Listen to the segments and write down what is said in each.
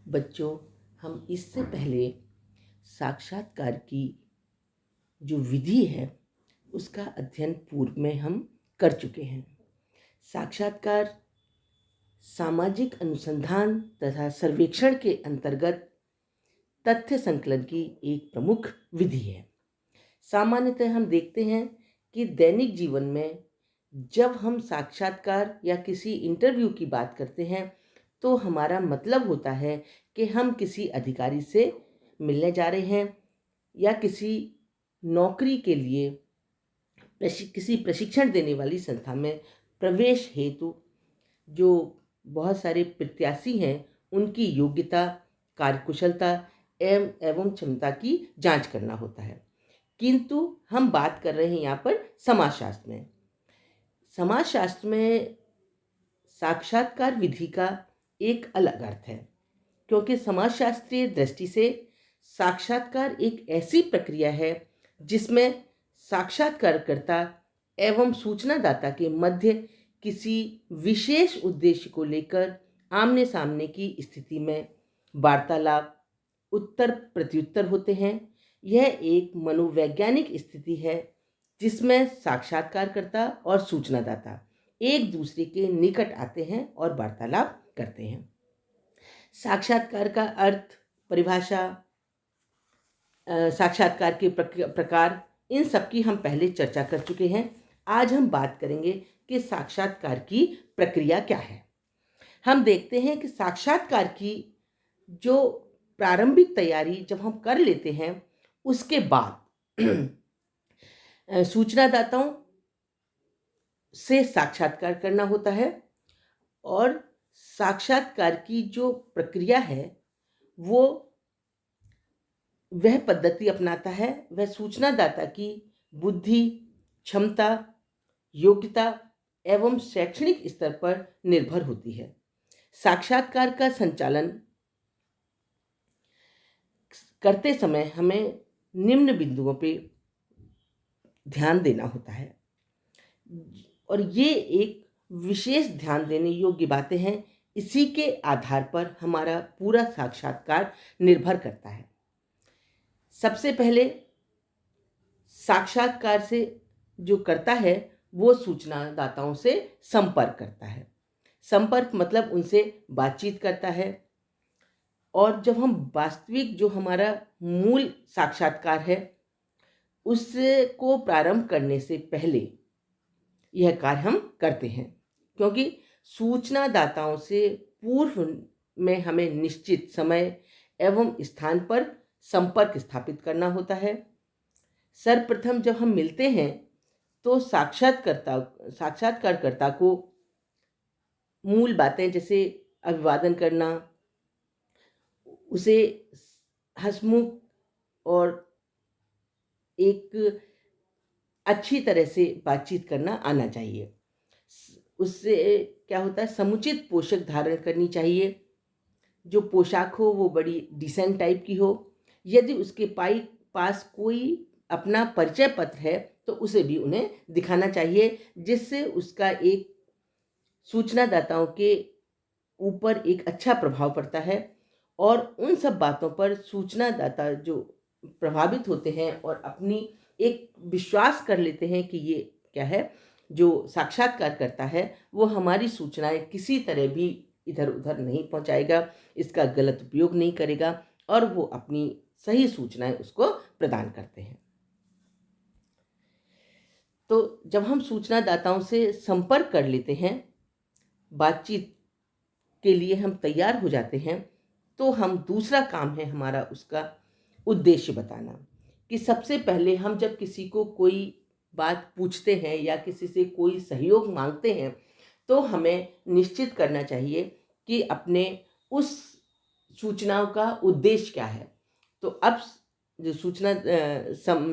बच्चों, हम इससे पहले साक्षात्कार की जो विधि है उसका अध्ययन पूर्व में हम कर चुके हैं। साक्षात्कार सामाजिक अनुसंधान तथा सर्वेक्षण के अंतर्गत तथ्य संकलन की एक प्रमुख विधि है। सामान्यतः हम देखते हैं कि दैनिक जीवन में जब हम साक्षात्कार या किसी इंटरव्यू की बात करते हैं तो हमारा मतलब होता है कि हम किसी अधिकारी से मिलने जा रहे हैं या किसी नौकरी के लिए किसी प्रशिक्षण देने वाली संस्था में प्रवेश हेतु जो बहुत सारे प्रत्याशी हैं उनकी योग्यता, कार्यकुशलता एवं क्षमता की जांच करना होता है। किंतु हम बात कर रहे हैं यहाँ पर समाजशास्त्र में। समाजशास्त्र में साक्षात्कार विधि का एक अलग अर्थ है, क्योंकि समाजशास्त्रीय दृष्टि से साक्षात्कार एक ऐसी प्रक्रिया है जिसमें साक्षात्कारकर्ता एवं सूचनादाता के मध्य किसी विशेष उद्देश्य को लेकर आमने सामने की स्थिति में वार्तालाप, उत्तर प्रत्युत्तर होते हैं। यह एक मनोवैज्ञानिक स्थिति है जिसमें साक्षात्कारकर्ता और सूचनादाता एक दूसरे के निकट आते हैं और वार्तालाप करते हैं। साक्षात्कार का अर्थ, परिभाषा, साक्षात्कार के प्रकार, इन सब की हम पहले चर्चा कर चुके हैं। आज हम बात करेंगे कि साक्षात्कार की प्रक्रिया क्या है। हम देखते हैं कि साक्षात्कार की जो प्रारंभिक तैयारी जब हम कर लेते हैं उसके बाद सूचनादाताओं से साक्षात्कार करना होता है और साक्षात्कार की जो प्रक्रिया है वो वह पद्धति अपनाता है, वह सूचनादाता की बुद्धि, क्षमता, योग्यता एवं शैक्षणिक स्तर पर निर्भर होती है। साक्षात्कार का संचालन करते समय हमें निम्न बिंदुओं पे ध्यान देना होता है और ये एक विशेष ध्यान देने योग्य बातें हैं। इसी के आधार पर हमारा पूरा साक्षात्कार निर्भर करता है। सबसे पहले साक्षात्कार से जो करता है वो सूचनादाताओं से संपर्क करता है। संपर्क मतलब उनसे बातचीत करता है। और जब हम वास्तविक जो हमारा मूल साक्षात्कार है उसको प्रारंभ करने से पहले यह कार्य हम करते हैं, क्योंकि सूचनादाताओं से पूर्व में हमें निश्चित समय एवं स्थान पर संपर्क स्थापित करना होता है। सर्वप्रथम जब हम मिलते हैं तो साक्षात्कारकर्ता को मूल बातें जैसे अभिवादन करना, उसे हंसमुख और एक अच्छी तरह से बातचीत करना आना चाहिए। उससे क्या होता है, समुचित पोशाक धारण करनी चाहिए। जो पोशाक हो वो बड़ी डिसेंट टाइप की हो। यदि उसके पास कोई अपना परिचय पत्र है तो उसे भी उन्हें दिखाना चाहिए, जिससे उसका एक सूचनादाताओं के ऊपर एक अच्छा प्रभाव पड़ता है और उन सब बातों पर सूचनादाता जो प्रभावित होते हैं और अपनी एक विश्वास कर लेते हैं कि ये क्या है, जो साक्षात्कार करता है वो हमारी सूचनाएं किसी तरह भी इधर उधर नहीं पहुंचाएगा, इसका गलत उपयोग नहीं करेगा और वो अपनी सही सूचनाएं उसको प्रदान करते हैं। तो जब हम सूचनादाताओं से संपर्क कर लेते हैं, बातचीत के लिए हम तैयार हो जाते हैं, तो हम दूसरा काम है हमारा उसका उद्देश्य बताना। कि सबसे पहले हम जब किसी को कोई बात पूछते हैं या किसी से कोई सहयोग मांगते हैं तो हमें निश्चित करना चाहिए कि अपने उस सूचनाओं का उद्देश्य क्या है। तो अब जो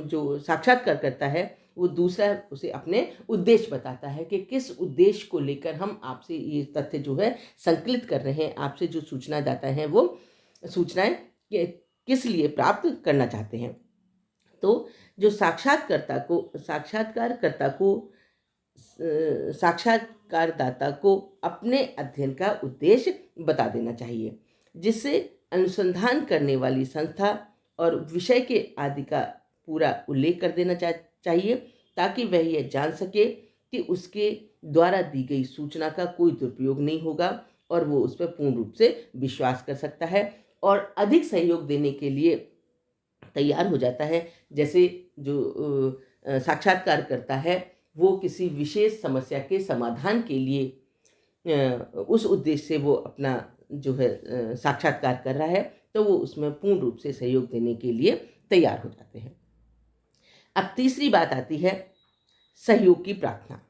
जो साक्षात्कार करता है वो दूसरा उसे अपने उद्देश्य बताता है कि किस उद्देश्य को लेकर हम आपसे ये तथ्य जो है संकलित कर रहे हैं, आपसे जो सूचनादाता हैं वो सूचनाएं किस लिए प्राप्त करना चाहते हैं। तो जो साक्षात्कारदाता को अपने अध्ययन का उद्देश्य बता देना चाहिए। जिससे अनुसंधान करने वाली संस्था और विषय के आदि का पूरा उल्लेख कर देना चाहिए, ताकि वह यह जान सके कि उसके द्वारा दी गई सूचना का कोई दुरुपयोग नहीं होगा और वो उस पर पूर्ण रूप से विश्वास कर सकता है और अधिक सहयोग देने के लिए तैयार हो जाता है। जैसे जो साक्षात्कार करता है वो किसी विशेष समस्या के समाधान के लिए उस उद्देश्य से वो अपना जो है साक्षात्कार कर रहा है, तो वो उसमें पूर्ण रूप से सहयोग देने के लिए तैयार हो जाते हैं। अब तीसरी बात आती है सहयोग की प्रार्थना,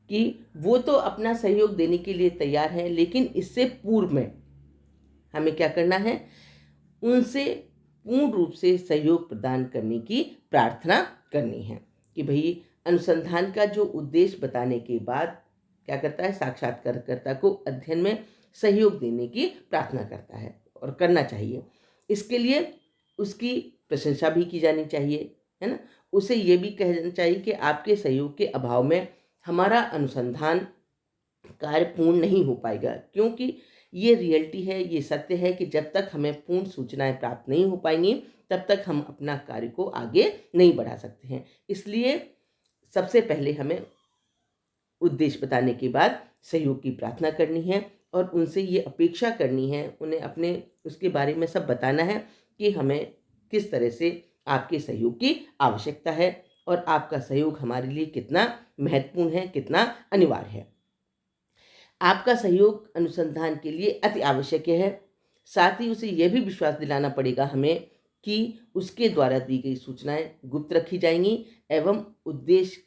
कि वो तो अपना सहयोग देने के लिए तैयार हैं, लेकिन इससे पूर्व में हमें क्या करना है, उनसे पूर्ण रूप से सहयोग प्रदान करने की प्रार्थना करनी है। कि भाई अनुसंधान का जो उद्देश्य बताने के बाद क्या करता है, साक्षात्कारकर्ता को अध्ययन में सहयोग देने की प्रार्थना करता है और करना चाहिए। इसके लिए उसकी प्रशंसा भी की जानी चाहिए, है ना। उसे ये भी कहना चाहिए कि आपके सहयोग के अभाव में हमारा अनुसंधान कार्य पूर्ण नहीं हो पाएगा, क्योंकि ये रियलिटी है, ये सत्य है कि जब तक हमें पूर्ण सूचनाएं प्राप्त नहीं हो पाएंगी तब तक हम अपना कार्य को आगे नहीं बढ़ा सकते हैं। इसलिए सबसे पहले हमें उद्देश्य बताने के बाद सहयोग की प्रार्थना करनी है और उनसे ये अपेक्षा करनी है, उन्हें अपने उसके बारे में सब बताना है कि हमें किस तरह से आपके सहयोग की आवश्यकता है और आपका सहयोग हमारे लिए कितना महत्वपूर्ण है, कितना अनिवार्य है। आपका सहयोग अनुसंधान के लिए अति आवश्यक है। साथ ही उसे यह भी विश्वास दिलाना पड़ेगा हमें कि उसके द्वारा दी गई सूचनाएं गुप्त रखी जाएंगी एवं उद्देश्य,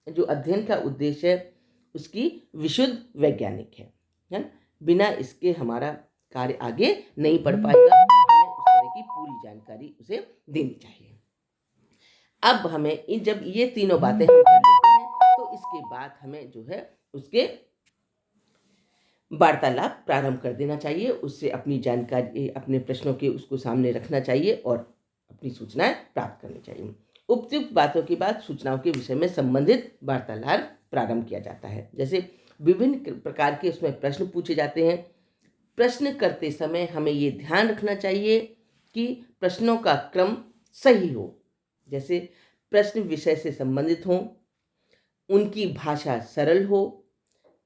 जो अध्ययन का उद्देश्य है, उसकी विशुद्ध वैज्ञानिक है। बिना इसके हमारा कार्य आगे नहीं बढ़ पाएगा। हमें उस तरह की पूरी जानकारी उसे देनी चाहिए। अब हमें जब ये तीनों बातें हम कर लेते हैं तो इसके बाद हमें जो है उसके वार्तालाप प्रारंभ कर देना चाहिए। उससे अपनी जानकारी, अपने प्रश्नों के उसको सामने रखना चाहिए और अपनी सूचनाएं प्राप्त करनी चाहिए। उपयुक्त बातों के बाद सूचनाओं के विषय में संबंधित वार्तालाप प्रारंभ किया जाता है। जैसे विभिन्न प्रकार के उसमें प्रश्न पूछे जाते हैं। प्रश्न करते समय हमें ये ध्यान रखना चाहिए कि प्रश्नों का क्रम सही हो। जैसे प्रश्न विषय से संबंधित हों, उनकी भाषा सरल हो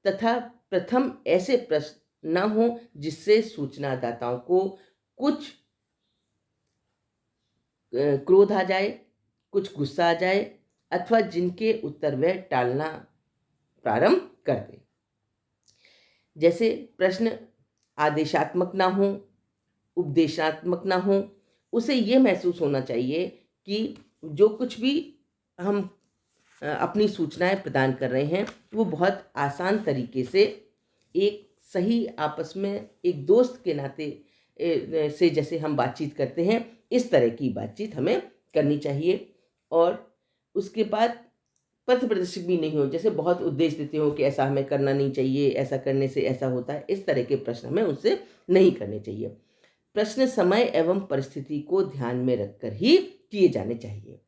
तथा प्रथम ऐसे प्रश्न न हो जिससे सूचनादाताओं को कुछ क्रोध आ जाए, कुछ गुस्सा आ जाए अथवा जिनके उत्तर वह टालना प्रारंभ कर दे। जैसे प्रश्न आदेशात्मक ना हो, उपदेशात्मक ना हो। उसे ये महसूस होना चाहिए कि जो कुछ भी हम अपनी सूचनाएं प्रदान कर रहे हैं वो बहुत आसान तरीके से एक सही आपस में एक दोस्त के नाते से जैसे हम बातचीत करते हैं, इस तरह की बातचीत हमें करनी चाहिए। और उसके बाद पथ प्रदर्शक भी नहीं हो, जैसे बहुत उद्देश्य देते हो कि ऐसा हमें करना नहीं चाहिए, ऐसा करने से ऐसा होता है, इस तरह के प्रश्न हमें उनसे नहीं करने चाहिए। प्रश्न समय एवं परिस्थिति को ध्यान में रखकर ही किए जाने चाहिए।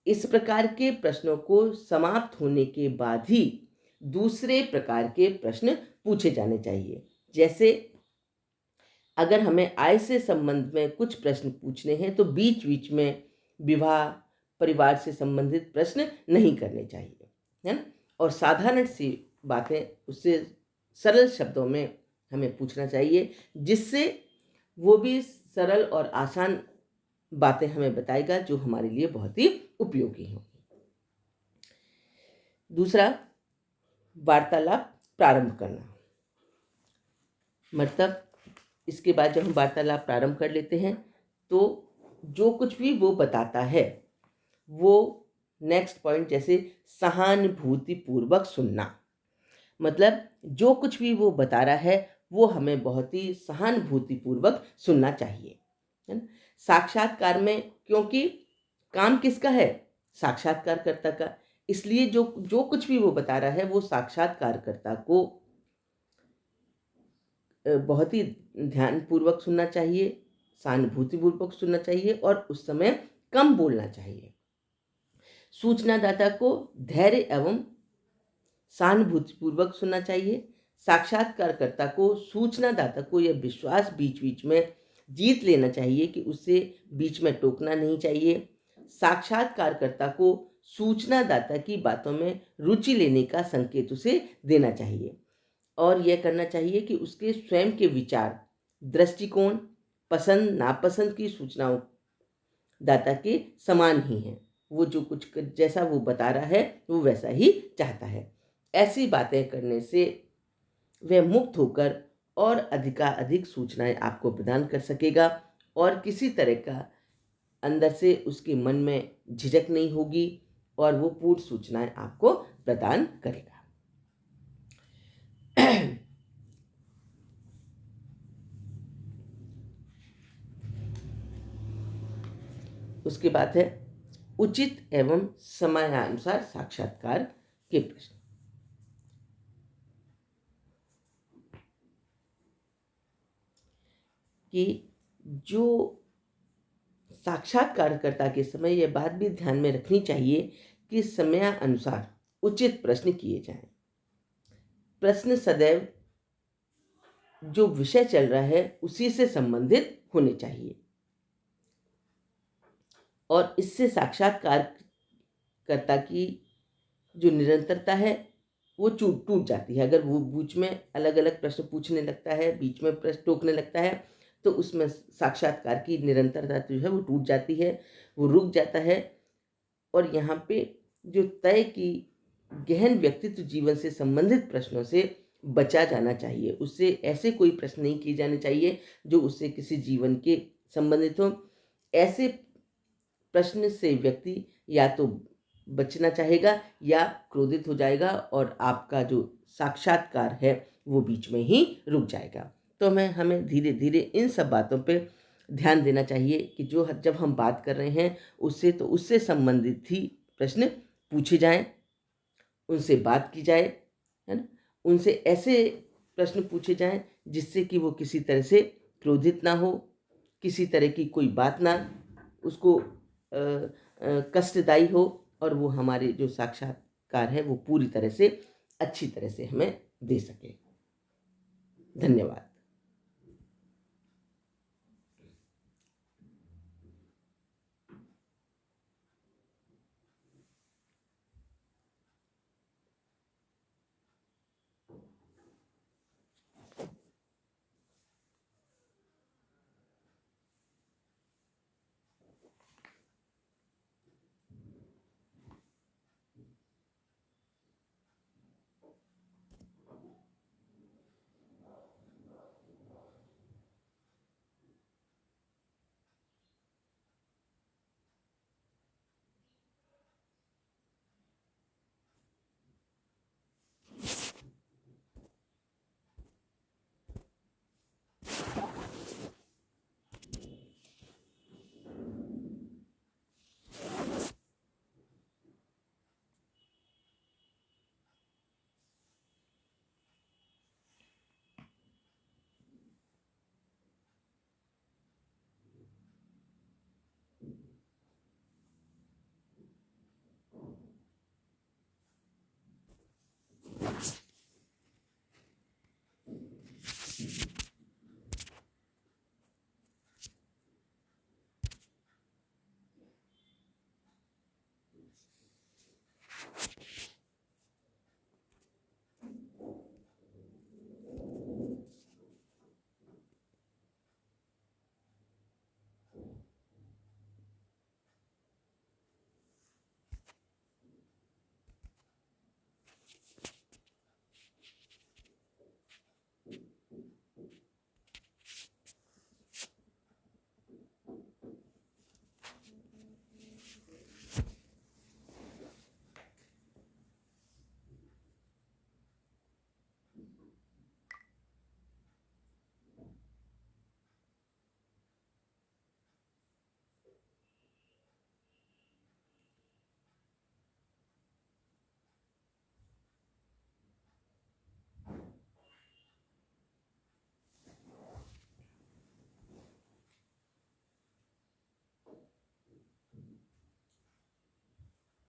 इस प्रकार के प्रश्नों को समाप्त होने के बाद ही दूसरे प्रकार के प्रश्न पूछे जाने चाहिए। जैसे अगर हमें आय से संबंध में कुछ प्रश्न पूछने हैं तो बीच बीच में विवाह, परिवार से संबंधित प्रश्न नहीं करने चाहिए, है ना। और साधारण सी बातें उससे सरल शब्दों में हमें पूछना चाहिए, जिससे वो भी सरल और आसान बातें हमें बताएगा जो हमारे लिए बहुत ही उपयोगी होंगी। दूसरा, वार्तालाप प्रारंभ करना। मतलब इसके बाद जब हम वार्तालाप प्रारंभ कर लेते हैं तो जो कुछ भी वो बताता है वो नेक्स्ट पॉइंट, जैसे सहानुभूतिपूर्वक सुनना। मतलब जो कुछ भी वो बता रहा है वो हमें बहुत ही सहानुभूतिपूर्वक सुनना चाहिए, है ना। साक्षात्कार में क्योंकि काम किसका है, साक्षात्कारकर्ता का, इसलिए जो कुछ भी वो बता रहा है वो साक्षात्कारकर्ता को बहुत ही ध्यानपूर्वक सुनना चाहिए, सहानुभूतिपूर्वक सुनना चाहिए और उस समय कम बोलना चाहिए। सूचनादाता को धैर्य एवं सहानुभूतिपूर्वक सुनना चाहिए। साक्षात्कारकर्ता को, सूचनादाता को यह विश्वास बीच बीच में जीत लेना चाहिए कि उसे बीच में टोकना नहीं चाहिए। साक्षात्कारकर्ता को सूचनादाता की बातों में रुचि लेने का संकेत उसे देना चाहिए और यह करना चाहिए कि उसके स्वयं के विचार, दृष्टिकोण, पसंद नापसंद की सूचनाओं दाता के समान ही हैं। वो जो कुछ जैसा वो बता रहा है वो वैसा ही चाहता है। ऐसी बातें करने से वह मुक्त होकर और अधिकाधिक सूचनाएं आपको प्रदान कर सकेगा और किसी तरह का अंदर से उसके मन में झिझक नहीं होगी और वो पूर्ण सूचनाएं आपको प्रदान करेगा। उसके बाद है उचित एवं समयानुसार साक्षात्कार के प्रश्न। कि जो साक्षात्कारकर्ता के समय यह बात भी ध्यान में रखनी चाहिए कि समयानुसार उचित प्रश्न किए जाएं। प्रश्न सदैव जो विषय चल रहा है उसी से संबंधित होने चाहिए और इससे साक्षात्कारकर्ता की जो निरंतरता है वो टूट जाती है। अगर वो बीच में अलग अलग प्रश्न पूछने लगता है, बीच में प्रश्न टोकने लगता है, तो उसमें साक्षात्कार की निरंतरता जो है वो टूट जाती है, वो रुक जाता है। और यहाँ पे जो तय की गहन व्यक्तित्व जीवन से संबंधित प्रश्नों से बचा जाना चाहिए। उससे ऐसे कोई प्रश्न नहीं किए जाने चाहिए जो उससे किसी जीवन के संबंधित हो। ऐसे प्रश्न से व्यक्ति या तो बचना चाहेगा या क्रोधित हो जाएगा और आपका जो साक्षात्कार है वो बीच में ही रुक जाएगा। तो हमें धीरे धीरे इन सब बातों पे ध्यान देना चाहिए कि जब हम बात कर रहे हैं उससे संबंधित ही प्रश्न पूछे जाएं, उनसे बात की जाए, है ना। उनसे ऐसे प्रश्न पूछे जाएं जिससे कि वो किसी तरह से क्रोधित ना हो, किसी तरह की कोई बात ना उसको कष्टदायी हो और वो हमारे जो साक्षात्कार है वो पूरी तरह से अच्छी तरह से हमें दे सके। धन्यवाद।